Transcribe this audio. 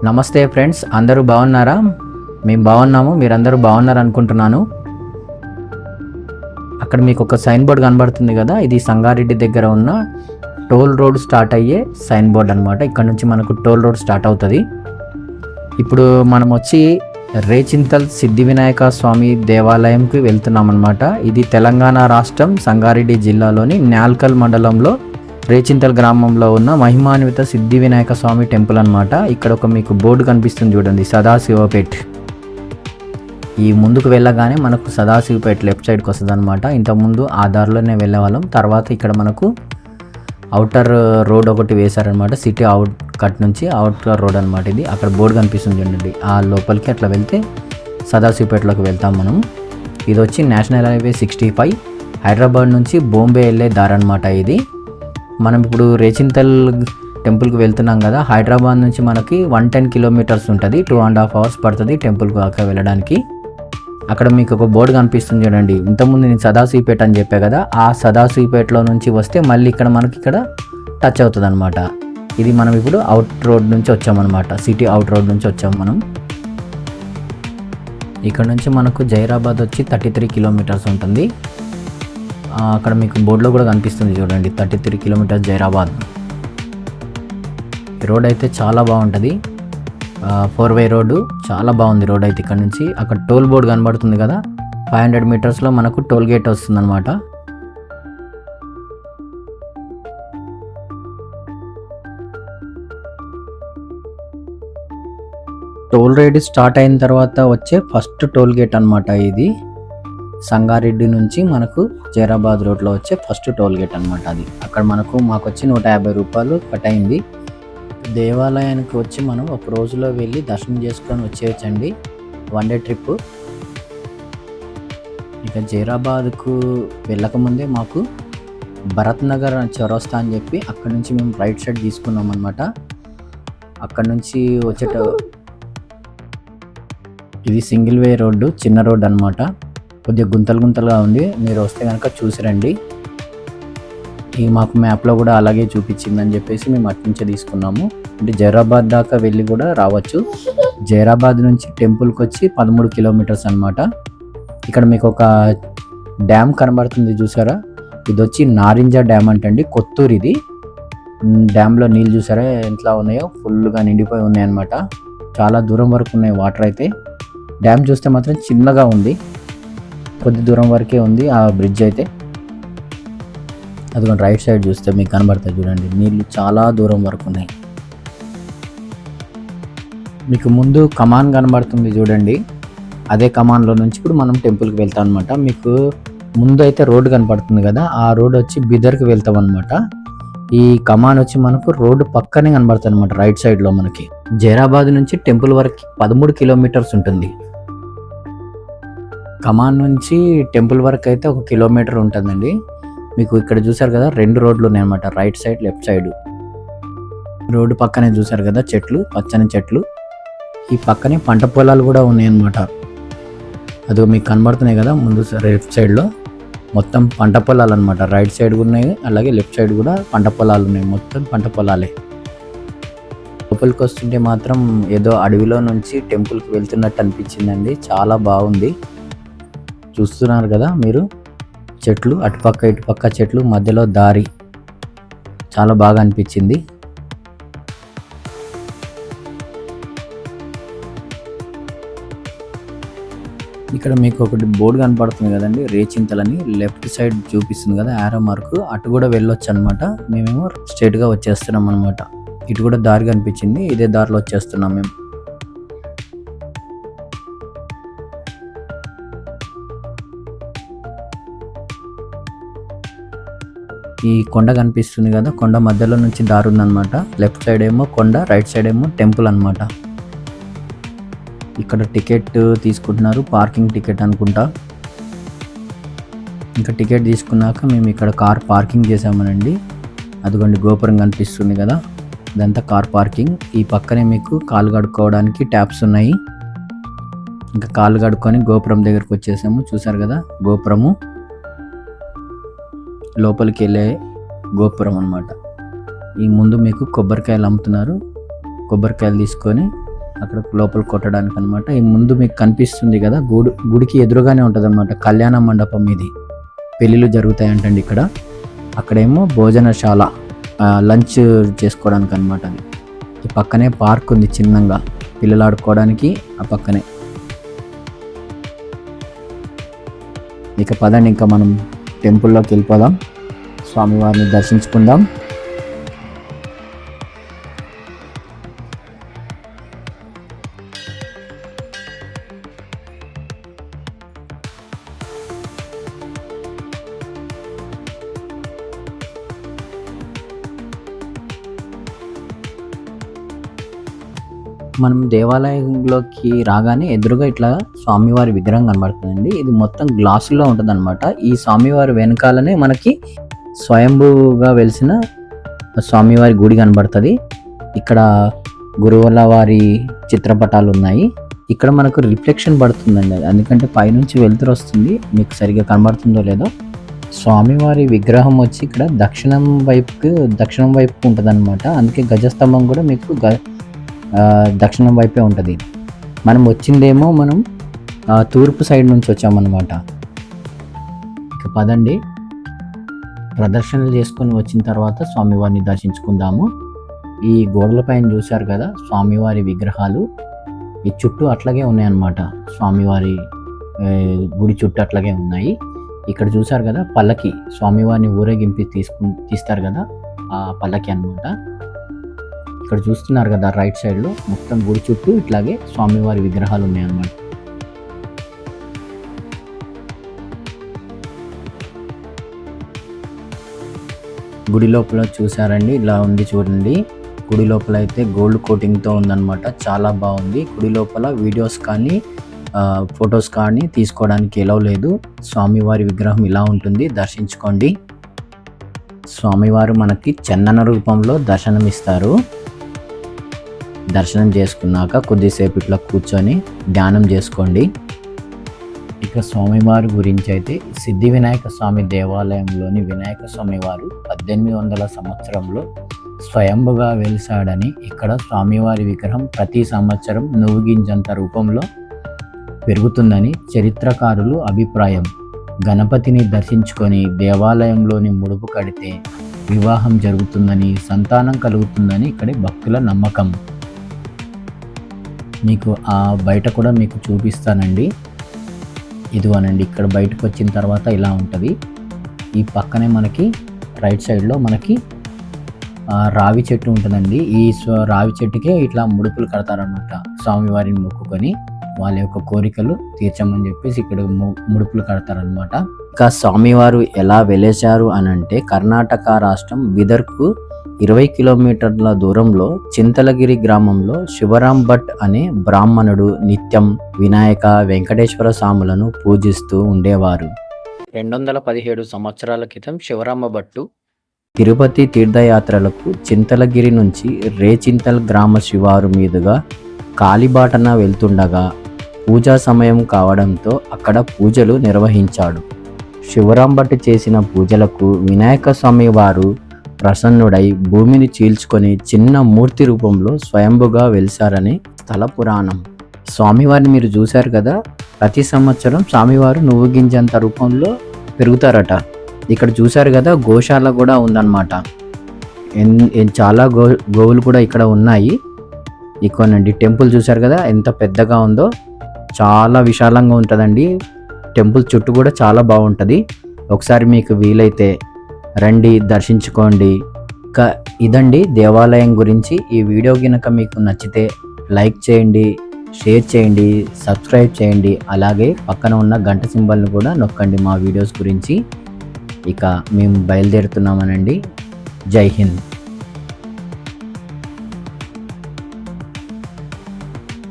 నమస్తే ఫ్రెండ్స్, అందరూ బాగున్నారా? మేము బాగున్నాము, మీరందరూ బాగున్నారు అనుకుంటున్నాను. అక్కడ మీకు ఒక సైన్ బోర్డ్ కనబడుతుంది కదా, ఇది సంగారెడ్డి దగ్గర ఉన్న టోల్ రోడ్ స్టార్ట్ అయ్యే సైన్ బోర్డ్ అనమాట. ఇక్కడ నుంచి మనకు టోల్ రోడ్ స్టార్ట్ అవుతుంది. ఇప్పుడు మనం వచ్చి రేచింతల్ సిద్ధి వినాయక స్వామి దేవాలయంకి వెళ్తున్నాం అనమాట. ఇది తెలంగాణ రాష్ట్రం సంగారెడ్డి జిల్లాలోని న్యాల్కల్ మండలంలో రేచింతల్ గ్రామంలో ఉన్న మహిమాన్విత సిద్ధి వినాయక స్వామి టెంపుల్ అనమాట. ఇక్కడ ఒక మీకు బోర్డు కనిపిస్తుంది చూడండి, సదాశివపేట్. ఈ ముందుకు వెళ్ళగానే మనకు సదాశివపేట్ లెఫ్ట్ సైడ్కి వస్తుంది అనమాట. ఇంతకుముందు ఆ దారిలోనే వెళ్ళేవాళ్ళం. తర్వాత ఇక్కడ మనకు అవుటర్ రోడ్ ఒకటి వేశారనమాట. సిటీ అవుట్ కట్ నుంచి అవుటర్ రోడ్ అనమాట ఇది. అక్కడ బోర్డు కనిపిస్తుంది చూడండి, ఆ లోపలికి అట్లా వెళ్తే సదాశివపేటలోకి వెళ్తాం మనం. ఇది వచ్చి నేషనల్ హైవే 65 హైదరాబాద్ నుంచి బాంబే వెళ్ళే దారి అనమాట ఇది. మనం ఇప్పుడు రేచింతల్ టెంపుల్కి వెళ్తున్నాం కదా, హైదరాబాద్ నుంచి మనకి 110 కిలోమీటర్స్ ఉంటుంది. 2.5 అవర్స్ పడుతుంది టెంపుల్కి దాకా వెళ్ళడానికి. అక్కడ మీకు ఒక బోర్డు కనిపిస్తుంది చూడండి. ఇంతకుముందు నేను సదాశివపేట అని చెప్పా కదా, ఆ సదాశివపేటలో నుంచి వస్తే మళ్ళీ ఇక్కడ మనకి ఇక్కడ టచ్ అవుతుంది అనమాట. ఇది మనం ఇప్పుడు అవుట్ రోడ్ నుంచి వచ్చామన్నమాట, సిటీ అవుట్ రోడ్ నుంచి వచ్చాము మనం. ఇక్కడ నుంచి మనకు జైరాబాద్ వచ్చి 33 కిలోమీటర్స్ ఉంటుంది. అక్కడ మీకు బోర్డులో కూడా కనిపిస్తుంది చూడండి, 33 కిలోమీటర్స్ జైరాబాద్. రోడ్ అయితే చాలా బాగుంటుంది, 4-వే రోడ్డు, చాలా బాగుంది రోడ్ అయితే. ఇక్కడ నుంచి అక్కడ టోల్ బోర్డు కనబడుతుంది కదా, 500 మీటర్స్లో మనకు టోల్ గేట్ వస్తుంది అనమాట. టోల్ రేట్ స్టార్ట్ అయిన తర్వాత వచ్చే ఫస్ట్ టోల్ గేట్ అనమాట ఇది. సంగారెడ్డి నుంచి మనకు జైరాబాద్ రోడ్లో వచ్చే ఫస్ట్ టోల్ గేట్ అనమాట అది. అక్కడ మాకు వచ్చి 150 రూపాయలు కట్ అయింది. దేవాలయానికి వచ్చి మనం ఒక రోజులో వెళ్ళి దర్శనం చేసుకొని వచ్చేయచ్చండి, 1 డే ట్రిప్. ఇక జైరాబాద్కు వెళ్ళకముందే మాకు భరత్ నగర్ చౌరస్తా అని చెప్పి అక్కడ నుంచి మేము రైట్ సైడ్ తీసుకున్నాం అనమాట. అక్కడ నుంచి ఇది సింగిల్ వే రోడ్డు, చిన్న రోడ్డు అనమాట. కొద్దిగా గుంతలుగా ఉంది, మీరు వస్తే కనుక చూసిరండి. ఈ మాకు మ్యాప్లో కూడా అలాగే చూపించిందని చెప్పేసి మేము అట్నుంచే తీసుకున్నాము. అంటే జైరాబాద్ దాకా వెళ్ళి కూడా రావచ్చు. జైరాబాద్ నుంచి టెంపుల్కి వచ్చి 13 కిలోమీటర్స్ అనమాట. ఇక్కడ మీకు ఒక డ్యామ్ కనబడుతుంది చూసారా, ఇది వచ్చి నారింజ డ్యామ్ అంటండి, కొత్తూరు ఇది. డ్యామ్లో నీళ్ళు చూసారా ఎంతలా ఉన్నాయో, ఫుల్గా నిండిపోయి ఉన్నాయన్నమాట. చాలా దూరం వరకు ఉన్నాయి వాటర్ అయితే. డ్యామ్ చూస్తే మాత్రం చిన్నగా ఉంది, కొద్ది దూరం వరకే ఉంది ఆ బ్రిడ్జ్ అయితే. అదిగోండి రైట్ సైడ్ చూస్తే మీకు కనబడతాయి చూడండి, నీళ్ళు చాలా దూరం వరకు ఉన్నాయి. మీకు ముందు కమాన్ కనబడుతుంది చూడండి, అదే కమాన్లో నుంచి ఇప్పుడు మనం టెంపుల్కి వెళ్తాం అనమాట. మీకు ముందు అయితే రోడ్డు కనపడుతుంది కదా, ఆ రోడ్ వచ్చి బిదర్కి వెళ్తాం అనమాట. ఈ కమాన్ వచ్చి మనకు రోడ్డు పక్కనే కనబడుతుంది అనమాట, రైట్ సైడ్లో. మనకి జైరాబాద్ నుంచి టెంపుల్ వరకు 13 కిలోమీటర్స్ ఉంటుంది. కమాన్ నుంచి టెంపుల్ వరకు అయితే 1 కిలోమీటర్ ఉంటుందండి. మీకు ఇక్కడ చూసారు కదా 2 రోడ్లు ఉన్నాయన్నమాట, right side left side. Road పక్కనే చూసారు కదా చెట్లు, పచ్చని చెట్లు. ఈ పక్కనే పంట పొలాలు కూడా ఉన్నాయన్నమాట. అది మీకు కనబడుతున్నాయి కదా ముందు లెఫ్ట్ సైడ్లో మొత్తం పంట పొలాలు అనమాట. రైట్ సైడ్ ఉన్నాయి, అలాగే లెఫ్ట్ సైడ్ కూడా పంట పొలాలు ఉన్నాయి, మొత్తం పంట పొలాలే. లోపలికి వస్తుంటే మాత్రం ఏదో అడవిలో నుంచి టెంపుల్కి వెళ్తున్నట్టు అనిపించిందండి, చాలా బాగుంది. చూస్తున్నారు కదా మీరు, చెట్లు అటుపక్క ఇటుపక్క చెట్లు, మధ్యలో దారి, చాలా బాగా అనిపించింది. ఇక్కడ మీకు ఒకటి బోర్డు కనపడుతుంది కదండి, రేచింతలని, లెఫ్ట్ సైడ్ చూపిస్తుంది కదా యారో మార్కు, అటు కూడా వెళ్ళొచ్చు అనమాట. మేమేమో స్ట్రైట్గా వచ్చేస్తున్నాం అనమాట. ఇటు కూడా దారి కనిపించింది, ఇదే దారిలో వచ్చేస్తున్నాం మేము. ఈ కొండ కనిపిస్తుంది కదా, కొండ మధ్యలో నుంచి దారి ఉందన్నమాట. లెఫ్ట్ సైడ్ ఏమో కొండ, రైట్ సైడ్ ఏమో టెంపుల్ అనమాట. ఇక్కడ టికెట్ తీసుకుంటున్నారు, పార్కింగ్ టికెట్ అనుకుంటా. ఇంకా టికెట్ తీసుకున్నాక మేము ఇక్కడ కార్ పార్కింగ్ చేసామనండి. అదిగోండి గోపురం కనిపిస్తుంది కదా, ఇదంతా కార్ పార్కింగ్. ఈ పక్కనే మీకు కాలు కడుక్కోవడానికి ట్యాప్స్ ఉన్నాయి. ఇంకా కాలు కడుక్కొని గోపురం దగ్గరకు వచ్చేసాము. చూసారు కదా గోపురము, లోపలికి వెళ్ళే గోపురం అనమాట. ఈ ముందు మీకు కొబ్బరికాయలు అమ్ముతున్నారు, కొబ్బరికాయలు తీసుకొని అక్కడ లోపల కొట్టడానికి అనమాట. ఈ ముందు మీకు కనిపిస్తుంది కదా గుడికి ఎదురుగానే ఉంటుంది అనమాట కళ్యాణ మండపం. ఇది పెళ్ళిళ్ళు జరుగుతాయంటండి ఇక్కడ. అక్కడేమో భోజనశాల, లంచ్ చేసుకోవడానికి అనమాట. అది ఈ పక్కనే పార్క్ ఉంది చిన్నగా పిల్లలు ఆడుకోవడానికి. ఆ పక్కనే ఇక పదండి, ఇంకా మనం టెంపుల్లోకి వెళ్ళిపోదాం, స్వామివారిని దర్శించుకుందాం. మనం దేవాలయంలోకి రాగానే ఎదురుగా ఇట్లా స్వామివారి విగ్రహం కనబడుతుందండి. ఇది మొత్తం గ్లాసులో ఉంటుంది అనమాట. ఈ స్వామివారి వెనకాలనే మనకి స్వయంభూగా వెలిసిన స్వామివారి గుడి కనబడుతుంది. ఇక్కడ గురువుల వారి చిత్రపటాలు ఉన్నాయి. ఇక్కడ మనకు రిఫ్లెక్షన్ పడుతుందండి, ఎందుకంటే పైనుంచి వెలుతురు వస్తుంది. మీకు సరిగ్గా కనబడుతుందో లేదో. స్వామివారి విగ్రహం వచ్చి ఇక్కడ దక్షిణం వైపుకు ఉంటుంది అనమాట. అందుకే గజస్తంభం కూడా మీకు దక్షిణం వైపే ఉంటుంది. మనం వచ్చిందేమో తూర్పు సైడ్ నుంచి వచ్చామన్నమాట. ఇక పదండి, ప్రదర్శనలు చేసుకొని వచ్చిన తర్వాత స్వామివారిని దర్శించుకుందాము. ఈ గోడల పైన చూశారు కదా స్వామివారి విగ్రహాలు, ఈ చుట్టూ అట్లాగే ఉన్నాయన్నమాట. స్వామివారి గుడి చుట్టూ అట్లాగే ఉన్నాయి. ఇక్కడ చూశారు కదా పల్లకి, స్వామివారిని ఊరేగింపి తీస్తారు కదా ఆ పల్లకి అన్నమాట. ఇక్కడ చూస్తున్నారు కదా రైట్ సైడ్లో మొత్తం గుడి చుట్టూ ఇట్లాగే స్వామివారి విగ్రహాలు ఉన్నాయన్నమాట. గుడి లోపల చూసారండి, ఇలా ఉంది చూడండి. గుడి లోపల అయితే గోల్డ్ కోటింగ్తో ఉందన్నమాట, చాలా బాగుంది. గుడి లోపల వీడియోస్ కానీ ఫొటోస్ కానీ తీసుకోవడానికి ఎలవ్ లేదు. స్వామివారి విగ్రహం ఇలా ఉంటుంది, దర్శించుకోండి. స్వామివారు మనకి చందన రూపంలో దర్శనమిస్తారు. దర్శనం చేసుకున్నాక కొద్దిసేపు ఇట్లా కూర్చొని ధ్యానం చేసుకోండి. ఇక స్వామివారి గురించి అయితే సిద్ధి వినాయక స్వామి దేవాలయంలోని వినాయక స్వామి వారు 1800 సంవత్సరంలో స్వయంభుగా వెలిసాడని, ఇక్కడ స్వామివారి విగ్రహం ప్రతి సంవత్సరం నువ్వు గింజంత రూపంలో పెరుగుతుందని చరిత్రకారులు అభిప్రాయం. గణపతిని దర్శించుకొని దేవాలయంలోని ముడుపు కడితే వివాహం జరుగుతుందని, సంతానం కలుగుతుందని ఇక్కడి భక్తుల నమ్మకం. మీకు ఆ బయట కూడా మీకు చూపిస్తానండి. ఇదిగోనండి, ఇక్కడ బయటకు వచ్చిన తర్వాత ఇలా ఉంటుంది. ఈ పక్కనే మనకి రైట్ సైడ్లో మనకి రావి చెట్టు ఉంటుందండి. ఈ రావి చెట్టుకే ఇట్లా ముడుపులు కడతారనమాట. స్వామివారిని మొక్కుకొని వాళ్ళ యొక్క కోరికలు తీర్చమని చెప్పేసి ఇక్కడ ముడుపులు కడతారనమాట. ఇంకా స్వామివారు ఎలా వెలిశారు అని అంటే, కర్ణాటక రాష్ట్రం బిదర్కు 20 కిలోమీటర్ల దూరంలో చింతలగిరి గ్రామంలో శివరాం భట్ అనే బ్రాహ్మణుడు నిత్యం వినాయక వెంకటేశ్వర స్వాములను పూజిస్తూ ఉండేవారు. 217 సంవత్సరాల క్రితం శివరామ భట్టు తిరుపతి తీర్థయాత్రలకు చింతలగిరి నుంచి రేచింతల్ గ్రామ శివారు మీదుగా కాలిబాటన వెళ్తుండగా పూజా సమయం కావడంతో అక్కడ పూజలు నిర్వహించాడు. శివరాం భట్ చేసిన పూజలకు వినాయక స్వామి వారు ప్రసన్నుడై భూమిని చీల్చుకొని చిన్న మూర్తి రూపంలో స్వయంభుగా వెలిసారని స్థల పురాణం. స్వామివారిని మీరు చూశారు కదా, ప్రతి సంవత్సరం స్వామివారు నువ్వు గింజంత రూపంలో పెరుగుతారట. ఇక్కడ చూశారు కదా గోశాల కూడా ఉందన్నమాట. చాలా గోవులు కూడా ఇక్కడ ఉన్నాయి. ఇకోనండి టెంపుల్ చూశారు కదా ఎంత పెద్దగా ఉందో, చాలా విశాలంగా ఉంటుందండి. టెంపుల్ చుట్టూ కూడా చాలా బాగుంటుంది. ఒకసారి మీకు వీలైతే రండి, దర్శించుకోండి. ఇంకా ఇదండి దేవాలయం గురించి. ఈ వీడియో కనుక మీకు నచ్చితే లైక్ చేయండి, షేర్ చేయండి, సబ్స్క్రైబ్ చేయండి. అలాగే పక్కన ఉన్న గంట సింబల్ని కూడా నొక్కండి మా వీడియోస్ గురించి. ఇక మేము బయలుదేరుతున్నామనండి. జై హింద్.